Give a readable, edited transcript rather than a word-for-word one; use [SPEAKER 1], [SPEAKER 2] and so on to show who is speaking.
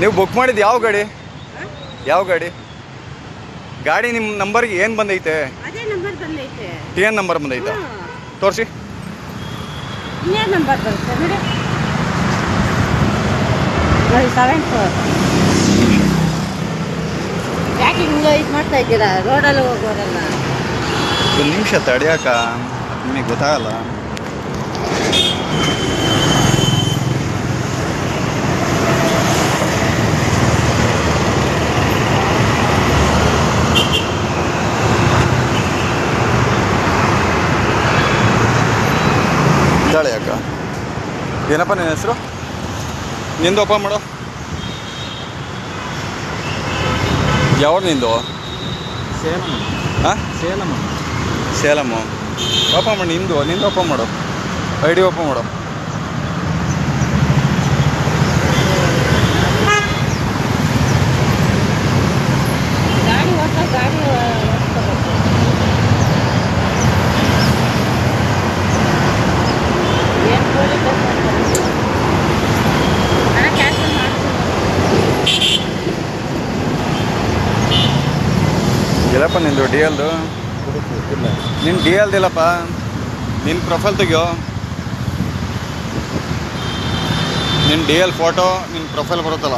[SPEAKER 1] ನೀವು ಬುಕ್ ಮಾಡಿದ್ದು ಯಾವ ಗಾಡಿ? ಯಾವ ಗಾಡಿ? ಗಾಡಿ ನಿಮ್ಮ ನಂಬರ್ಗೆ ಏನು ಬಂದೈತೆ?
[SPEAKER 2] ಅದೇ ನಂಬರ್ ಬಂದೈತೆ.
[SPEAKER 1] ಏನು ನಂಬರ್ ಬಂದೈತೆ ತೋರಿಸಿ.
[SPEAKER 2] ಇನ್ನೇನು ನಂಬರ್ ಬರುತ್ತೆ ನೋಡಿ. 74. ಯಾಕೆ ಹಿಂಗೆ ಇದು ಮಾಡ್ತಾ ಇದ್ದೀರಾ? ರೋಡಲ್ಲಿ ಹೋಗೋರಲ್ಲ.
[SPEAKER 1] ಒಂದು ನಿಮಿಷ ತಡಿಯಾಕ, ನಿಮಗೆ ಗೊತ್ತಾಗಲ್ಲ. ತಾಳೆ ಅಕ್ಕ, ಏನಪ್ಪ ನಿನ್ನ ಹೆಸರು? ನಿಂದು ಓಪನ್ ಮಾಡು. ಯಾವ ನಿಂದು?
[SPEAKER 3] ಸೇಲಂ.
[SPEAKER 1] ಹಾಂ, ಸೇಲಮ್ಮು. ಓಪನ್ ಮಾಡಿ. ನಿಂದು ಓಪನ್ ಮಾಡು. ID ಓಪನ್ ಮಾಡು.
[SPEAKER 2] ಗಾಡಿ ಓಡಿಸ್ಕೋಬೇಕು. ಏನು ಗೋಳಿ ಹಣ ಕ್ಯಾನ್ಸಲ್ ಮಾಡ್ತೀನಿ.
[SPEAKER 1] ಇಲ್ಲಪ್ಪ ನಿಂದು DLದು. ನಿನ್ನ DLದಿಲ್ಲಪ್ಪ. ನಿನ್ನ ಪ್ರೊಫೈಲ್ ತೆಗಿಯೋ. ನಿನ್ನ DL ಫೋಟೋ ನಿನ್ನ ಪ್ರೊಫೈಲ್ ಬರುತ್ತಲ್ಲ.